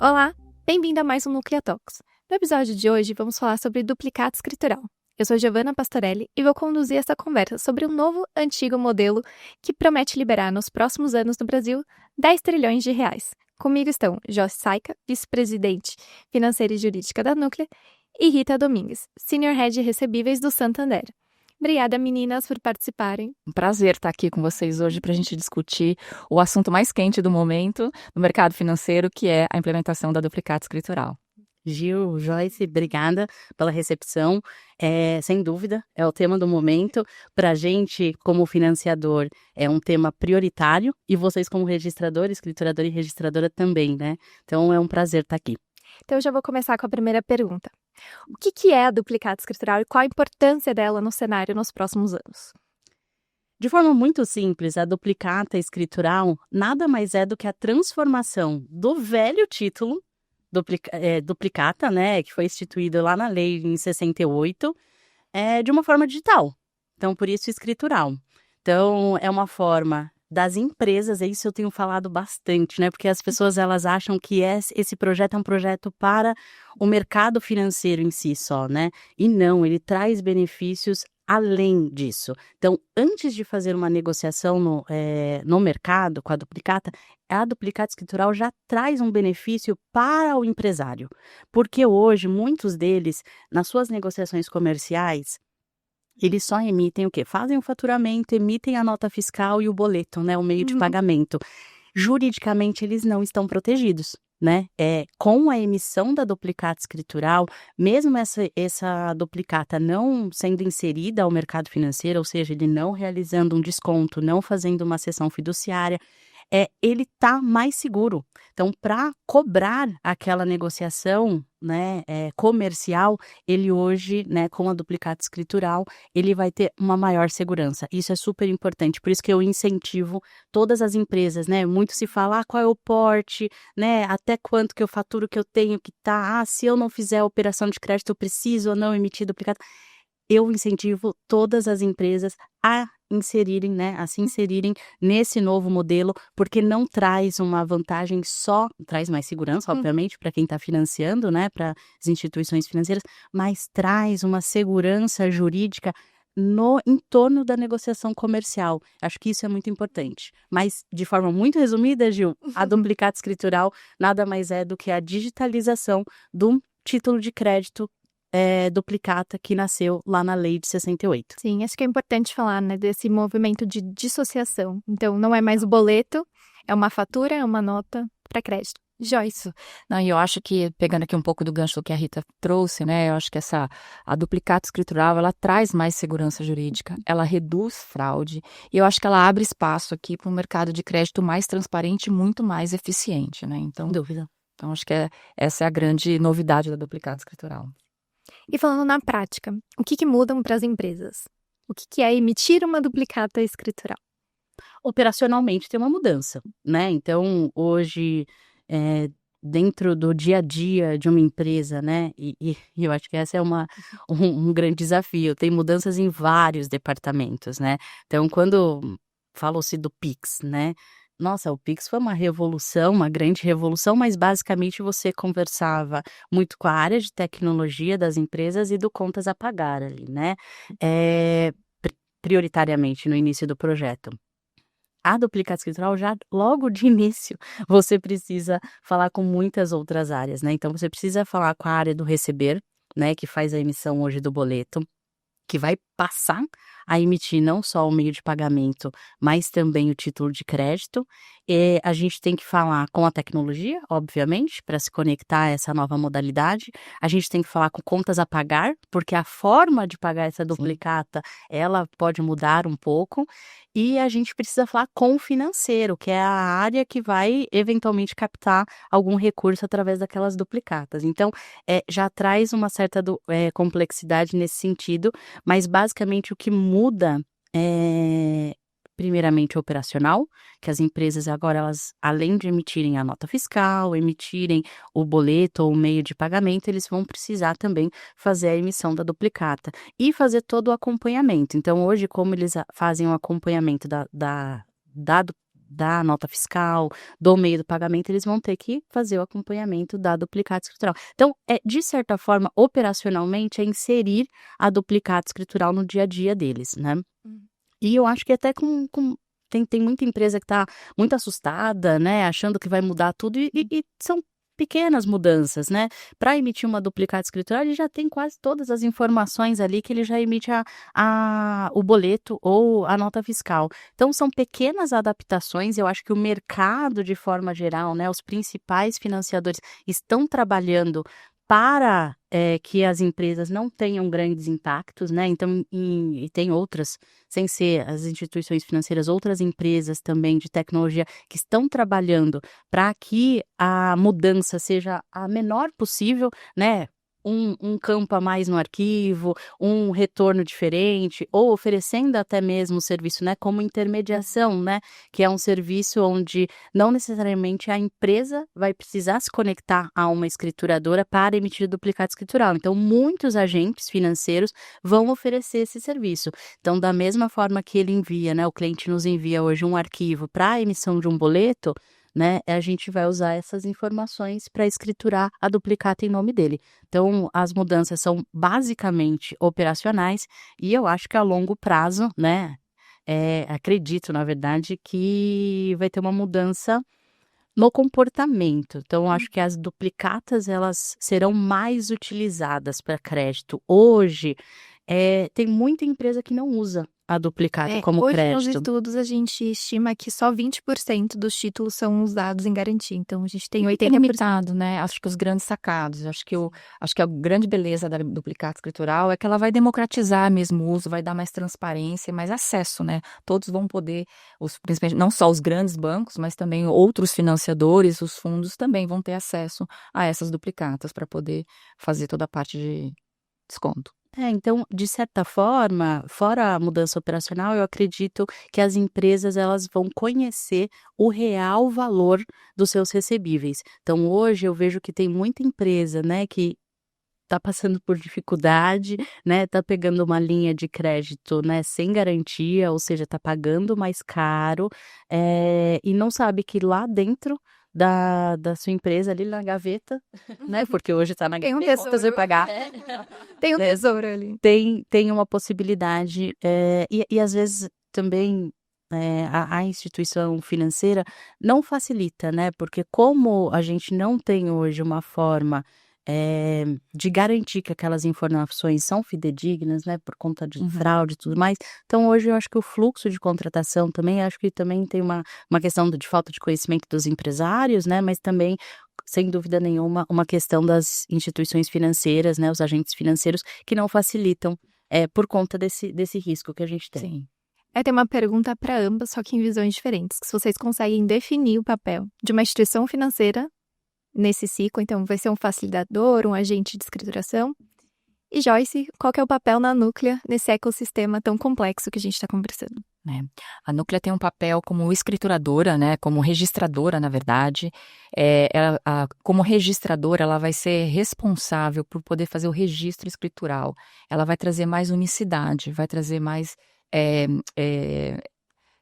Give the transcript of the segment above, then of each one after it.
Olá, bem-vindo a mais um Nuclea Talks. No episódio de hoje, vamos falar sobre duplicata escritural. Eu sou Giovanna Pastorelli e vou conduzir essa conversa sobre um novo, antigo modelo que promete liberar nos próximos anos no Brasil 10 trilhões de reais. Comigo estão Joyce Saica, vice-presidente financeira e jurídica da Nuclea, e Rita Domingues, Senior Head Recebíveis do Santander. Obrigada, meninas, por participarem. Um prazer estar aqui com vocês hoje para a gente discutir o assunto mais quente do momento no mercado financeiro, que é a implementação da duplicata escritural. Gil, Joyce, obrigada pela recepção. Sem dúvida, é o tema do momento. Para a gente, como financiador, é um tema prioritário e vocês, como registrador, escriturador e registradora também, né? Então, é um prazer estar aqui. Então, eu já vou começar com a primeira pergunta. O que é a duplicata escritural e qual a importância dela no cenário nos próximos anos? De forma muito simples, a duplicata escritural nada mais é do que a transformação do velho título, duplicata, né, que foi instituído lá na lei em 68, de uma forma digital. Então, por isso, escritural. Então, é uma forma das empresas, isso eu tenho falado bastante, né? Porque as pessoas, elas acham que esse projeto é um projeto para o mercado financeiro em si só, né? E não, ele traz benefícios além disso. Então, antes de fazer uma negociação no mercado com a duplicata escritural já traz um benefício para o empresário. Porque hoje, muitos deles, nas suas negociações comerciais, eles só emitem o quê? Fazem o faturamento, emitem a nota fiscal e o boleto, né? O meio de pagamento. Juridicamente, eles não estão protegidos, né? Com a emissão da duplicata escritural, mesmo essa duplicata não sendo inserida ao mercado financeiro, ou seja, ele não realizando um desconto, não fazendo uma cessão fiduciária, ele está mais seguro. Então, para cobrar aquela negociação, né, comercial, ele hoje, né, com a duplicata escritural, ele vai ter uma maior segurança. Isso é super importante, por isso que eu incentivo todas as empresas, né? Muito se fala, qual é o porte, né? Até quanto que eu faturo que eu tenho que tá, se eu não fizer a operação de crédito, eu preciso ou não emitir duplicata. Eu incentivo todas as empresas a inserirem, né, a se inserirem nesse novo modelo, porque não traz uma vantagem só, traz mais segurança, obviamente, para quem está financiando, né, para as instituições financeiras, mas traz uma segurança jurídica no entorno da negociação comercial. Acho que isso é muito importante. Mas, de forma muito resumida, Gil, a duplicata escritural nada mais é do que a digitalização do título de crédito duplicata que nasceu lá na lei de 68. Sim, acho que é importante falar, né, desse movimento de dissociação. Então, não é mais o boleto, é uma fatura, é uma nota para crédito. Joyce. Não, e eu acho que, pegando aqui um pouco do gancho que a Rita trouxe, né, eu acho que a duplicata escritural, ela traz mais segurança jurídica, ela reduz fraude, e eu acho que ela abre espaço aqui para um mercado de crédito mais transparente e muito mais eficiente, né? Então, Sem dúvida. Então, acho que essa é a grande novidade da duplicata escritural. E falando na prática, o que mudam para as empresas? O que é emitir uma duplicata escritural? Operacionalmente tem uma mudança, né? Então, hoje, dentro do dia a dia de uma empresa, né? E eu acho que essa é um grande desafio. Tem mudanças em vários departamentos, né? Então, quando falou-se do Pix, né? Nossa, o Pix foi uma revolução, uma grande revolução, mas basicamente você conversava muito com a área de tecnologia das empresas e do contas a pagar ali, né? Prioritariamente no início do projeto. A duplicata escritural já logo de início você precisa falar com muitas outras áreas, né? Então você precisa falar com a área do receber, né? Que faz a emissão hoje do boleto, que vai passar a emitir não só o meio de pagamento, mas também o título de crédito. E a gente tem que falar com a tecnologia, obviamente, para se conectar a essa nova modalidade. A gente tem que falar com contas a pagar, porque a forma de pagar essa duplicata, ela pode mudar um pouco. E a gente precisa falar com o financeiro, que é a área que vai eventualmente captar algum recurso através daquelas duplicatas. Então, já traz uma certa complexidade nesse sentido, mas basicamente o que muda primeiramente operacional, que as empresas agora, elas, além de emitirem a nota fiscal, emitirem o boleto ou o meio de pagamento, eles vão precisar também fazer a emissão da duplicata e fazer todo o acompanhamento. Então, hoje, como eles fazem o acompanhamento da nota fiscal, do meio do pagamento, eles vão ter que fazer o acompanhamento da duplicata escritural. Então, de certa forma, operacionalmente, é inserir a duplicata escritural no dia a dia deles, né? E eu acho que até tem muita empresa que está muito assustada, né? Achando que vai mudar tudo e são pequenas mudanças, né? Para emitir uma duplicata escritural, ele já tem quase todas as informações ali que ele já emite o boleto ou a nota fiscal. Então, são pequenas adaptações. Eu acho que o mercado, de forma geral, né? Os principais financiadores estão trabalhando para que as empresas não tenham grandes impactos, né? Então, e tem outras, sem ser as instituições financeiras, outras empresas também de tecnologia que estão trabalhando para que a mudança seja a menor possível, né? Um campo a mais no arquivo, um retorno diferente, ou oferecendo até mesmo o serviço, né, como intermediação, né, que é um serviço onde não necessariamente a empresa vai precisar se conectar a uma escrituradora para emitir duplicata escritural. Então, muitos agentes financeiros vão oferecer esse serviço. Então, da mesma forma que ele envia, né, o cliente nos envia hoje um arquivo para a emissão de um boleto, né, a gente vai usar essas informações para escriturar a duplicata em nome dele. Então, as mudanças são basicamente operacionais e eu acho que a longo prazo, né, acredito, na verdade, que vai ter uma mudança no comportamento. Então, acho que as duplicatas, elas serão mais utilizadas para crédito. Hoje, tem muita empresa que não usa a duplicata como Hoje nos crédito. estudos a gente estima que só 20% dos títulos são usados em garantia, então a gente tem É 80%. limitado, né? Acho que os grandes sacados, acho que a grande beleza da duplicata escritural é que ela vai democratizar mesmo o uso, vai dar mais transparência, mais acesso, né? Todos vão poder, principalmente não só os grandes bancos, mas também outros financiadores, os fundos também vão ter acesso a essas duplicatas para poder fazer toda a parte de desconto. Então, de certa forma, fora a mudança operacional, eu acredito que as empresas, elas vão conhecer o real valor dos seus recebíveis. Então, hoje eu vejo que tem muita empresa, né, que está passando por dificuldade, né, está pegando uma linha de crédito, né, sem garantia, ou seja, está pagando mais caro, e não sabe que lá dentro da sua empresa, ali na gaveta, né, porque hoje está na Tem um gaveta, tesouro. você pagar. Tem um Né, tesouro ali. tem uma possibilidade, e às vezes também, a instituição financeira não facilita, né, porque como a gente não tem hoje uma forma, de garantir que aquelas informações são fidedignas, né, por conta de fraude e tudo mais, então hoje eu acho que o fluxo de contratação também, acho que também tem uma questão de falta de conhecimento dos empresários, né, mas também, sem dúvida nenhuma, uma questão das instituições financeiras, né, os agentes financeiros que não facilitam, por conta desse risco que a gente tem. Sim. Tem uma pergunta para ambas, só que em visões diferentes. Se vocês conseguem definir o papel de uma instituição financeira nesse ciclo, então vai ser um facilitador, um agente de escrituração. E Joyce, qual que é o papel na Núclea nesse ecossistema tão complexo que a gente está conversando? A Núclea tem um papel como escrituradora, né, como registradora, na verdade. Como registradora, ela vai ser responsável por poder fazer o registro escritural. Ela vai trazer mais unicidade, vai trazer mais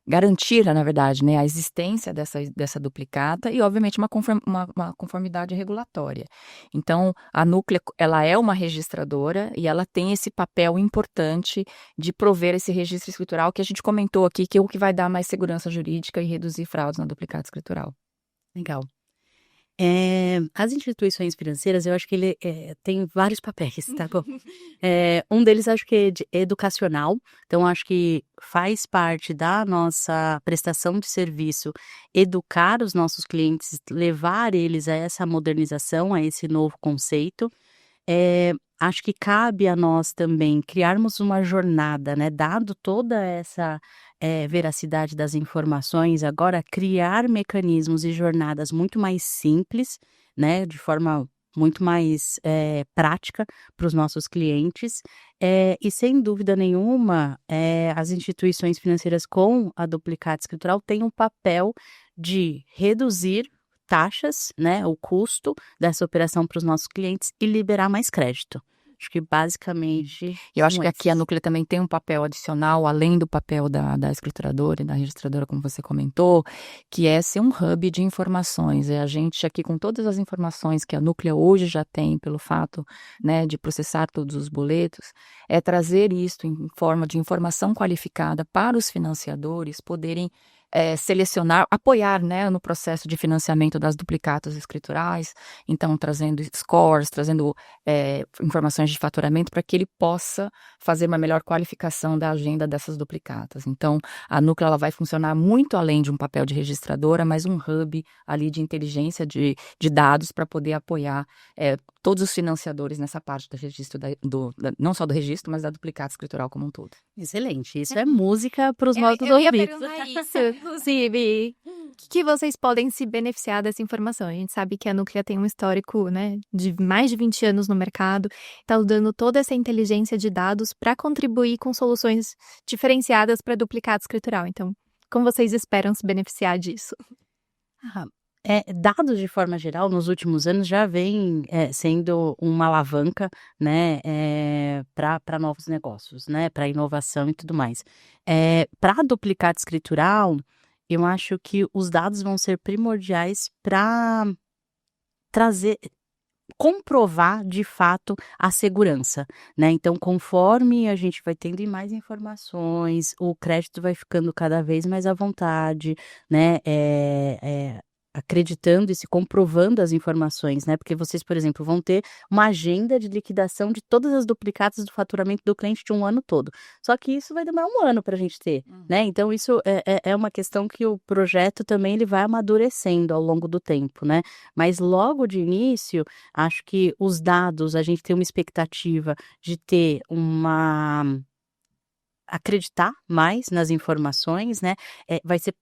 garantir, na verdade, né, a existência dessa duplicata e, obviamente, uma conformidade regulatória. Então, a Núclea, ela é uma registradora e ela tem esse papel importante de prover esse registro escritural que a gente comentou aqui, que é o que vai dar mais segurança jurídica e reduzir fraudes na duplicata escritural. Legal. As instituições financeiras, eu acho que ele tem vários papéis, tá bom? Um deles acho que é educacional, então acho que faz parte da nossa prestação de serviço educar os nossos clientes, levar eles a essa modernização, a esse novo conceito. Acho que cabe a nós também criarmos uma jornada, né? Dado toda essa veracidade das informações, agora criar mecanismos e jornadas muito mais simples, né? De forma muito mais prática para os nossos clientes. E sem dúvida nenhuma, as instituições financeiras com a duplicata escritural têm um papel de reduzir taxas, né, o custo dessa operação para os nossos clientes e liberar mais crédito. Acho que basicamente. Eu acho são que aqui a esses. Núclea também tem um papel adicional, além do papel da escrituradora e da registradora, como você comentou, que é ser um hub de informações. É a gente aqui com todas as informações que a Núclea hoje já tem, pelo fato, né, de processar todos os boletos, é trazer isto em forma de informação qualificada para os financiadores poderem selecionar, apoiar, né, no processo de financiamento das duplicatas escriturais, então trazendo scores, trazendo informações de faturamento para que ele possa fazer uma melhor qualificação da agenda dessas duplicatas. Então, a Núclea ela vai funcionar muito além de um papel de registradora, mas um hub ali de inteligência de dados para poder apoiar todos os financiadores nessa parte do registro, não só do registro, mas da duplicata escritural como um todo. Excelente, isso é música para os nossos Eu ia ouvidos. perguntar isso, inclusive. Que vocês podem se beneficiar dessa informação? A gente sabe que a Núclea tem um histórico, né, de mais de 20 anos no mercado, está usando toda essa inteligência de dados para contribuir com soluções diferenciadas para duplicata escritural. Então, como vocês esperam se beneficiar disso? Dados de forma geral, nos últimos anos, já vem sendo uma alavanca, né, para novos negócios, né, para inovação e tudo mais. Para a duplicata escritural, eu acho que os dados vão ser primordiais para comprovar de fato a segurança, né? Então, conforme a gente vai tendo mais informações, o crédito vai ficando cada vez mais à vontade, né? Acreditando e se comprovando as informações, né? Porque vocês, por exemplo, vão ter uma agenda de liquidação de todas as duplicatas do faturamento do cliente de um ano todo. Só que isso vai demorar um ano para a gente ter, né? Então, isso é uma questão que o projeto também ele vai amadurecendo ao longo do tempo, né? Mas logo de início, acho que os dados, a gente tem uma expectativa de ter acreditar mais nas informações, né? Vai ser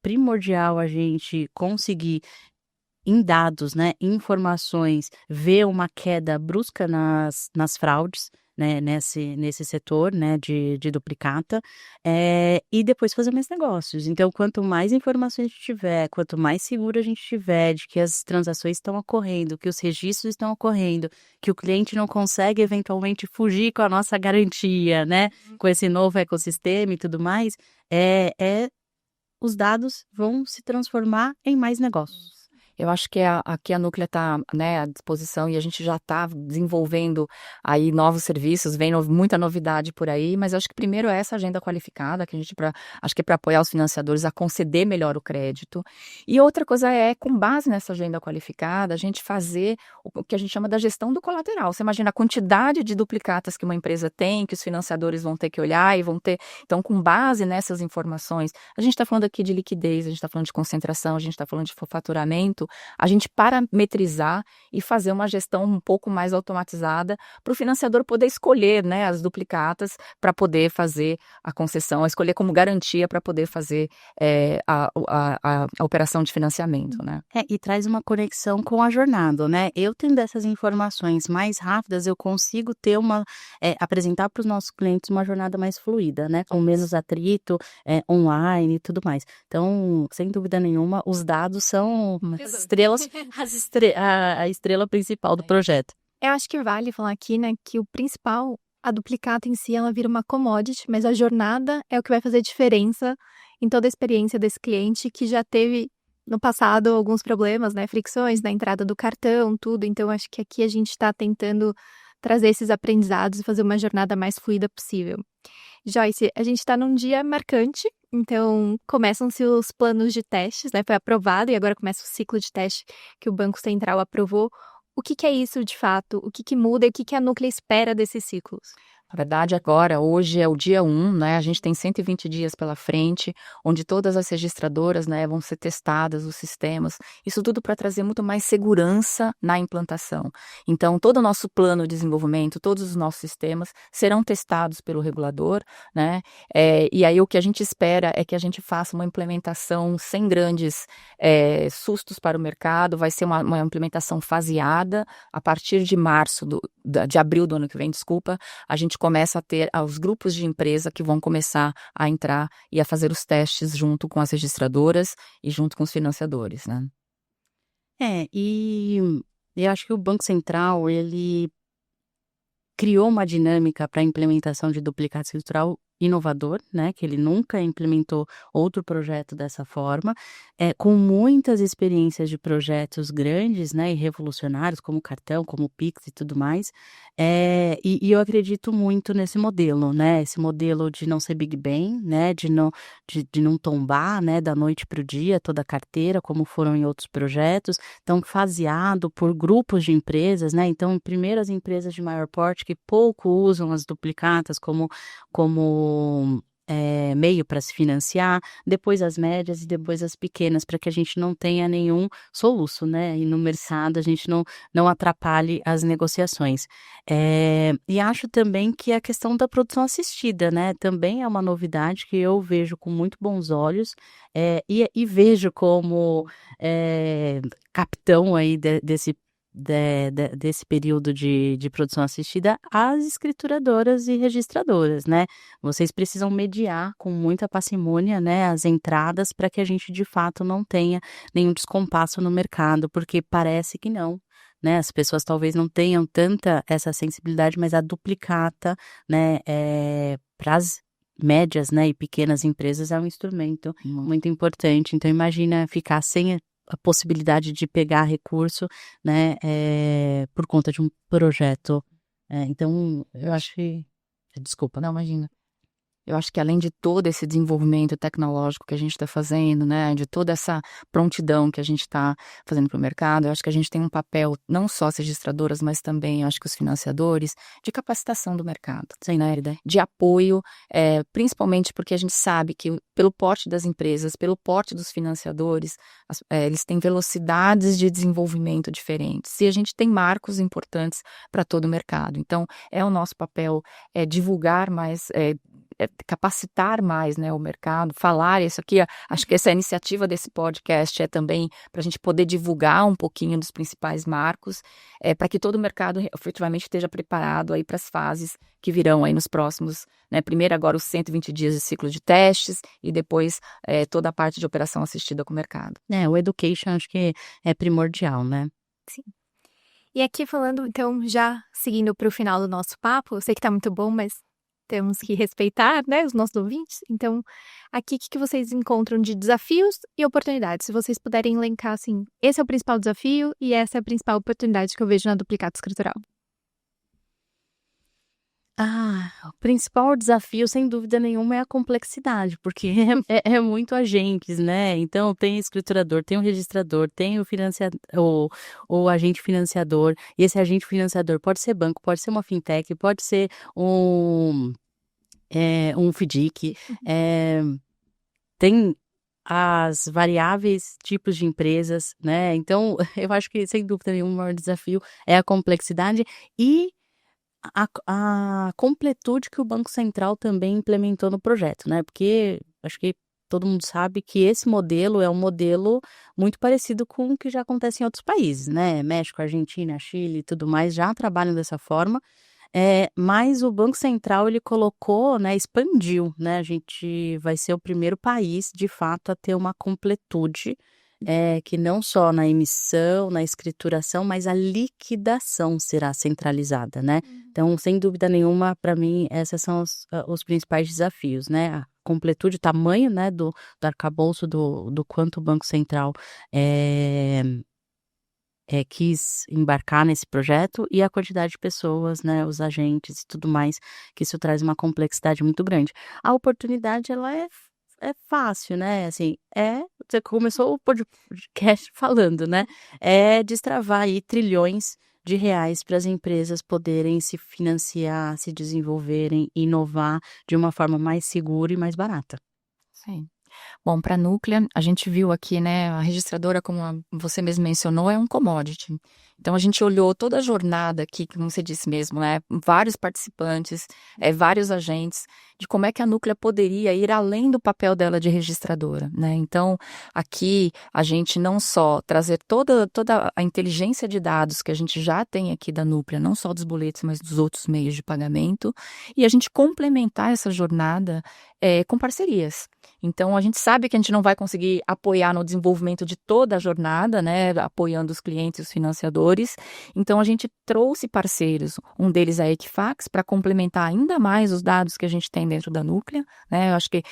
primordial a gente conseguir em dados, né, informações, ver uma queda brusca nas fraudes, né, nesse setor, né, de duplicata, e depois fazer mais negócios. Então, quanto mais informações a gente tiver, quanto mais seguro a gente tiver de que as transações estão ocorrendo, que os registros estão ocorrendo, que o cliente não consegue eventualmente fugir com a nossa garantia, né, com esse novo ecossistema e tudo mais, os dados vão se transformar em mais negócios. Eu acho que aqui a Núclea está, né, à disposição e a gente já está desenvolvendo aí novos serviços, vem muita novidade por aí, mas eu acho que primeiro é essa agenda qualificada, que a gente acho que é para apoiar os financiadores a conceder melhor o crédito. E outra coisa com base nessa agenda qualificada, a gente fazer o que a gente chama da gestão do colateral. Você imagina a quantidade de duplicatas que uma empresa tem, que os financiadores vão ter que olhar e vão ter. Então, com base nessas informações, a gente está falando aqui de liquidez, a gente está falando de concentração, a gente está falando de faturamento, a gente parametrizar e fazer uma gestão um pouco mais automatizada para o financiador poder escolher, né, as duplicatas para poder fazer a concessão, escolher como garantia para poder fazer a operação de financiamento, né? E traz uma conexão com a jornada, né? Eu tendo essas informações mais rápidas, eu consigo ter apresentar para os nossos clientes uma jornada mais fluida, né? Com menos atrito, online e tudo mais. Então, sem dúvida nenhuma, os dados são a estrela principal do projeto. Eu acho que vale falar aqui, né, que o principal, a duplicata em si, ela vira uma commodity, mas a jornada é o que vai fazer diferença em toda a experiência desse cliente que já teve no passado alguns problemas, né, fricções na entrada do cartão, tudo. Então, acho que aqui a gente está tentando trazer esses aprendizados e fazer uma jornada mais fluida possível. Joyce, a gente está num dia marcante, então começam-se os planos de testes, né? Foi aprovado e agora começa o ciclo de teste que o Banco Central aprovou. O que é isso de fato? O que muda e o que a Núclea espera desses ciclos? Na verdade, agora, hoje é o dia 1, né? A gente tem 120 dias pela frente, onde todas as registradoras, né, vão ser testadas, os sistemas. Isso tudo para trazer muito mais segurança na implantação. Então, todo o nosso plano de desenvolvimento, todos os nossos sistemas serão testados pelo regulador, né? E aí o que a gente espera é que a gente faça uma implementação sem grandes sustos para o mercado. Vai ser uma implementação faseada. A partir de de abril do ano que vem, desculpa, a gente começa a ter os grupos de empresa que vão começar a entrar e a fazer os testes junto com as registradoras e junto com os financiadores, né? E eu acho que o Banco Central, ele criou uma dinâmica para a implementação de duplicata escritural inovador, né, que ele nunca implementou outro projeto dessa forma, com muitas experiências de projetos grandes, né, e revolucionários, como o cartão, como o Pix e tudo mais, e eu acredito muito nesse modelo, né, esse modelo de não ser Big Bang, né, de não tombar, né, da noite para o dia toda a carteira, como foram em outros projetos, então faseado por grupos de empresas, né, então primeiro as empresas de maior porte que pouco usam as duplicatas como meio para se financiar, depois as médias e depois as pequenas, para que a gente não tenha nenhum soluço, né, e no mercado a gente não atrapalhe as negociações. E acho também que a questão da produção assistida, né, também é uma novidade que eu vejo com muito bons olhos, e vejo como capitão aí desse período de produção assistida, as escrituradoras e registradoras, né? Vocês precisam mediar com muita parcimônia, né, as entradas para que a gente de fato não tenha nenhum descompasso no mercado, porque parece que não, né? As pessoas talvez não tenham tanta essa sensibilidade, mas a duplicata, né, para as médias, né, e pequenas empresas é um instrumento muito importante. Então imagina ficar sem a possibilidade de pegar recurso, né, por conta de um projeto. Então, eu acho que... Desculpa. Não, imagina. Eu acho que além de todo esse desenvolvimento tecnológico que a gente está fazendo, né, de toda essa prontidão que a gente está fazendo para o mercado, eu acho que a gente tem um papel, não só as registradoras, mas também, eu acho que os financiadores, de capacitação do mercado, Sem dúvida. de apoio, principalmente porque a gente sabe que pelo porte das empresas, pelo porte dos financiadores, eles têm velocidades de desenvolvimento diferentes e a gente tem marcos importantes para todo o mercado. Então, é o nosso papel divulgar mais, capacitar mais, né, o mercado, falar isso aqui. Acho que essa iniciativa desse podcast é também para a gente poder divulgar um pouquinho dos principais marcos, para que todo o mercado efetivamente esteja preparado aí para as fases que virão aí nos próximos, né, primeiro agora os 120 dias de ciclo de testes e depois toda a parte de operação assistida com o mercado. O education acho que é primordial, né? Sim. E aqui falando, então, já seguindo para o final do nosso papo, eu sei que está muito bom, mas temos que respeitar, né, os nossos ouvintes. Então, aqui, o que vocês encontram de desafios e oportunidades? Se vocês puderem elencar, assim, esse é o principal desafio e essa é a principal oportunidade que eu vejo na duplicata escritural. O principal desafio, sem dúvida nenhuma, é a complexidade, porque é muito agentes, né? Então, tem escriturador, tem o registrador, tem o agente financiador, e esse agente financiador pode ser banco, pode ser uma fintech, pode ser um FDIC, tem as variáveis tipos de empresas, né? Então, eu acho que, sem dúvida nenhuma, o maior desafio é a complexidade e a completude que o Banco Central também implementou no projeto, né? Porque acho que todo mundo sabe que esse modelo é um modelo muito parecido com o que já acontece em outros países, né? México, Argentina, Chile e tudo mais já trabalham dessa forma, mas o Banco Central ele colocou, né, expandiu, né? A gente vai ser o primeiro país, de fato, a ter uma completude, que não só na emissão, na escrituração, mas a liquidação será centralizada, né? Então, sem dúvida nenhuma, para mim, esses são os principais desafios, né? A completude, o tamanho, né, do arcabouço do quanto o Banco Central quis embarcar nesse projeto e a quantidade de pessoas, né, os agentes e tudo mais, que isso traz uma complexidade muito grande. A oportunidade, ela é fácil, né, assim, você começou o podcast falando, né, destravar aí trilhões de reais para as empresas poderem se financiar, se desenvolverem, inovar de uma forma mais segura e mais barata. Sim. Bom, para a Núclea, a gente viu aqui, né, a registradora, como você mesmo mencionou, é um commodity. Então, a gente olhou toda a jornada aqui, como você disse mesmo, né, vários participantes, vários agentes, de como é que a Núclea poderia ir além do papel dela de registradora, né? Então, aqui, a gente não só trazer toda a inteligência de dados que a gente já tem aqui da Núclea, não só dos boletos, mas dos outros meios de pagamento, e a gente complementar essa jornada com parcerias. Então, a gente sabe que a gente não vai conseguir apoiar no desenvolvimento de toda a jornada, né, apoiando os clientes e os financiadores. Então, a gente trouxe parceiros, um deles é a Equifax, para complementar ainda mais os dados que a gente tem dentro da Núclea, né? Eu acho que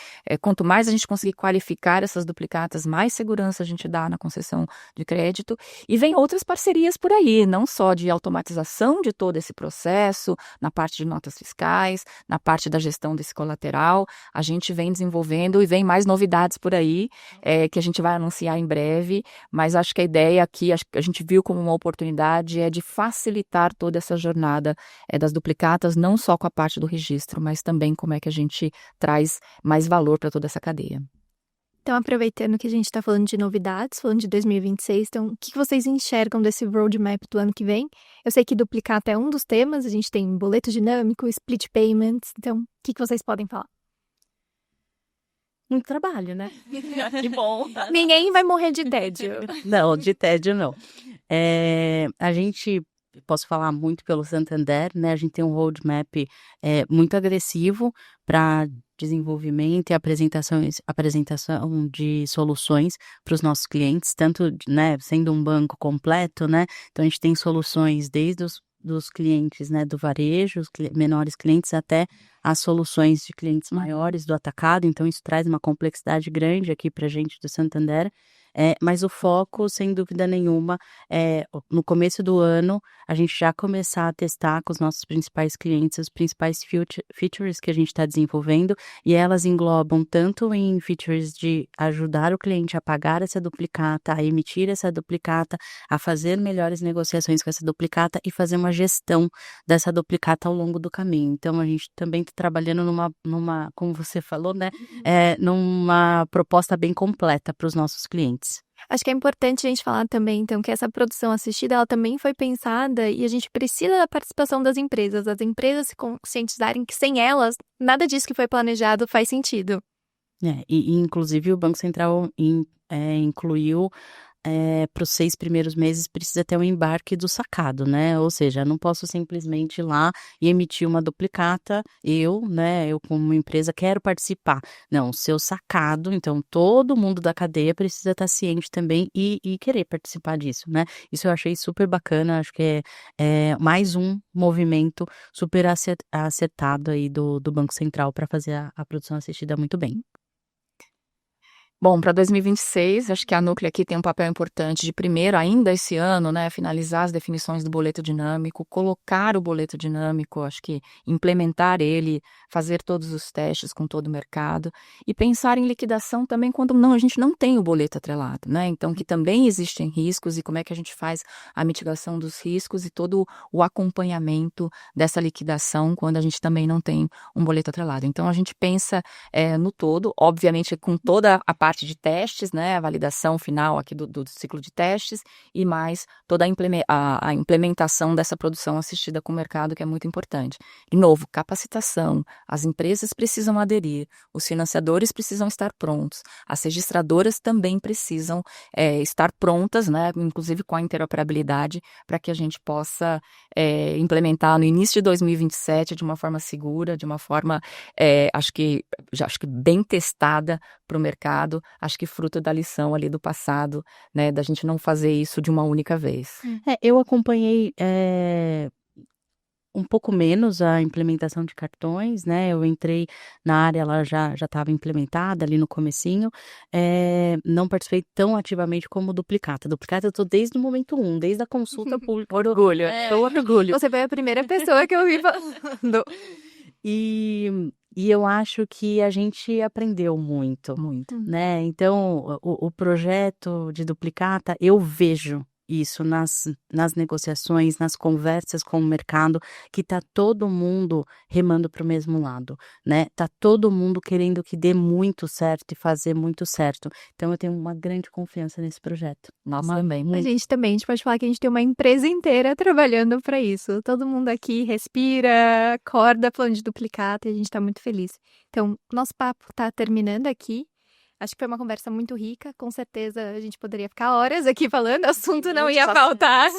quanto mais a gente conseguir qualificar essas duplicatas, mais segurança a gente dá na concessão de crédito. E vem outras parcerias por aí, não só de automatização de todo esse processo, na parte de notas fiscais, na parte da gestão desse colateral. A gente vem desenvolvendo e vem mais novidades por aí, que a gente vai anunciar em breve, mas acho que a ideia aqui, acho que a gente viu como uma oportunidade, é de facilitar toda essa jornada das duplicatas, não só com a parte do registro, mas também como é que a gente traz mais valor para toda essa cadeia. Então, aproveitando que a gente está falando de novidades, falando de 2026, então, o que vocês enxergam desse roadmap do ano que vem? Eu sei que duplicata é um dos temas, a gente tem boleto dinâmico, split payments, então, o que vocês podem falar? Muito trabalho, né? Que bom! Ninguém vai morrer de tédio. Não, de tédio não. A gente, posso falar muito pelo Santander, né? A gente tem um roadmap muito agressivo para desenvolvimento e apresentação de soluções para os nossos clientes, tanto, né, sendo um banco completo, né? Então, a gente tem soluções desde dos clientes, né, do varejo, os menores clientes, até as soluções de clientes maiores do atacado. Então, isso traz uma complexidade grande aqui para a gente do Santander. Mas o foco, sem dúvida nenhuma, no começo do ano, a gente já começar a testar com os nossos principais clientes os principais features que a gente está desenvolvendo, e elas englobam tanto em features de ajudar o cliente a pagar essa duplicata, a emitir essa duplicata, a fazer melhores negociações com essa duplicata e fazer uma gestão dessa duplicata ao longo do caminho. Então, a gente também está trabalhando numa, como você falou, né, numa proposta bem completa para os nossos clientes. Acho que é importante a gente falar também, então, que essa produção assistida, ela também foi pensada e a gente precisa da participação das empresas, as empresas se conscientizarem que sem elas, nada disso que foi planejado faz sentido. E inclusive o Banco Central incluiu para os 6 primeiros meses precisa ter um embarque do sacado, né? Ou seja, eu não posso simplesmente ir lá e emitir uma duplicata, eu como empresa quero participar. Não, o seu sacado, então todo mundo da cadeia precisa estar ciente também e querer participar disso, né? Isso eu achei super bacana, acho que é mais um movimento super acertado aí do Banco Central para fazer a produção assistida muito bem. Bom, para 2026, acho que a Núclea aqui tem um papel importante de, primeiro, ainda esse ano, né, finalizar as definições do boleto dinâmico, colocar o boleto dinâmico, acho que implementar ele, fazer todos os testes com todo o mercado e pensar em liquidação também quando a gente não tem o boleto atrelado, né? Então, que também existem riscos e como é que a gente faz a mitigação dos riscos e todo o acompanhamento dessa liquidação quando a gente também não tem um boleto atrelado. Então, a gente pensa no todo, obviamente com toda a parte de testes, né, a validação final aqui do ciclo de testes e mais toda a implementação dessa produção assistida com o mercado, que é muito importante. De novo, capacitação, as empresas precisam aderir, os financiadores precisam estar prontos, as registradoras também precisam estar prontas, né, inclusive com a interoperabilidade, para que a gente possa implementar no início de 2027 de uma forma segura, de uma forma, acho que bem testada para o mercado, acho que fruto da lição ali do passado, né, da gente não fazer isso de uma única vez. Eu acompanhei um pouco menos a implementação de cartões, né? Eu entrei na área, ela já estava implementada ali no comecinho, não participei tão ativamente como duplicata. Duplicata eu tô desde o momento 1, desde a consulta pública. Orgulho. Orgulho. Você foi a primeira pessoa que eu vi falando. E eu acho que a gente aprendeu muito, Muito. né? Então, o projeto de duplicata, eu vejo isso nas negociações, nas conversas com o mercado, que tá todo mundo remando para o mesmo lado, né? Tá todo mundo querendo que dê muito certo e fazer muito certo. Então eu tenho uma grande confiança nesse projeto. Nós também. A gente pode falar que a gente tem uma empresa inteira trabalhando para isso. Todo mundo aqui respira, acorda falando de duplicata e a gente está muito feliz. Então, nosso papo está terminando aqui. Acho que foi uma conversa muito rica. Com certeza a gente poderia ficar horas aqui falando, o assunto não ia faltar.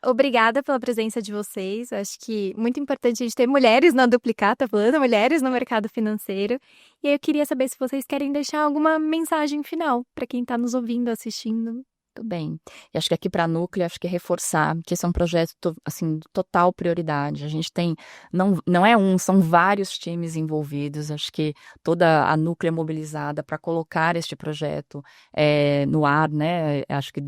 Obrigada pela presença de vocês. Acho que muito importante a gente ter mulheres na duplicata falando, mulheres no mercado financeiro. E aí eu queria saber se vocês querem deixar alguma mensagem final para quem está nos ouvindo, assistindo. Muito bem. E acho que aqui para a Núclea, acho que reforçar que esse é um projeto, assim, de total prioridade. A gente tem, não é são vários times envolvidos. Acho que toda a Núclea é mobilizada para colocar este projeto no ar, né? Acho que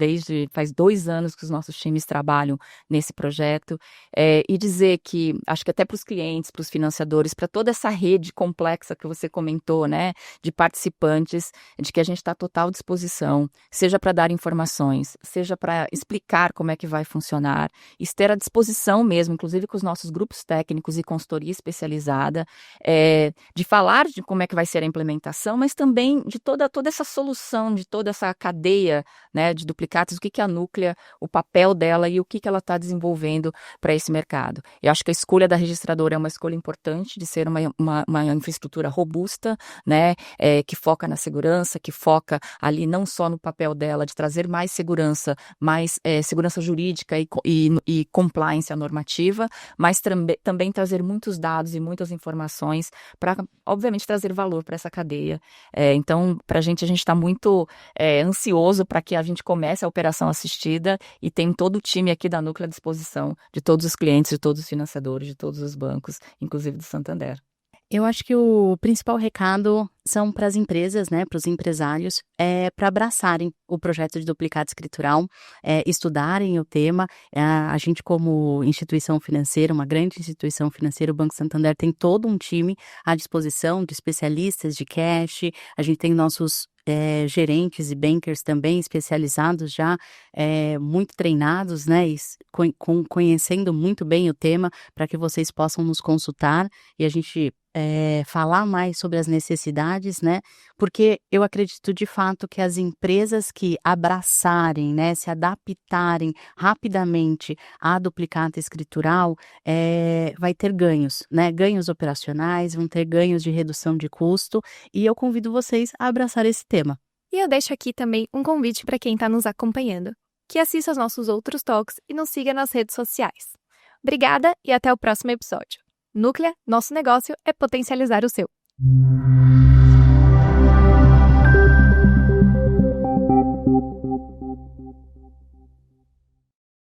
faz 2 anos que os nossos times trabalham nesse projeto. E dizer que, acho que até para os clientes, para os financiadores, para toda essa rede complexa que você comentou, né? De participantes, de que a gente está à total disposição, seja para dar informações, seja para explicar como é que vai funcionar, estar à disposição mesmo, inclusive com os nossos grupos técnicos e consultoria especializada, de falar de como é que vai ser a implementação, mas também de toda essa solução, de toda essa cadeia, né, de duplicatas, o que a Núclea, o papel dela e o que ela está desenvolvendo para esse mercado. Eu acho que a escolha da registradora é uma escolha importante de ser uma infraestrutura robusta, né, que foca na segurança, que foca ali não só no papel dela de trazer mais segurança, mais segurança jurídica e compliance à normativa, mas também trazer muitos dados e muitas informações para, obviamente, trazer valor para essa cadeia. Então, para a gente está muito ansioso para que a gente comece a operação assistida e tem todo o time aqui da Núclea à disposição de todos os clientes, de todos os financiadores, de todos os bancos, inclusive do Santander. Eu acho que o principal recado são para as empresas, né, para os empresários, para abraçarem o projeto de duplicata escritural, estudarem o tema. A gente, como instituição financeira, uma grande instituição financeira, o Banco Santander tem todo um time à disposição de especialistas de cash. A gente tem nossos gerentes e bankers também especializados já, muito treinados, né, conhecendo muito bem o tema, para que vocês possam nos consultar e a gente falar mais sobre as necessidades, né, porque eu acredito de fato que as empresas que abraçarem, né, se adaptarem rapidamente à duplicata escritural, vai ter ganhos, né, ganhos operacionais, vão ter ganhos de redução de custo, e eu convido vocês a abraçar esse tema. E eu deixo aqui também um convite para quem está nos acompanhando, que assista aos nossos outros talks e nos siga nas redes sociais. Obrigada e até o próximo episódio. Núclea, nosso negócio é potencializar o seu.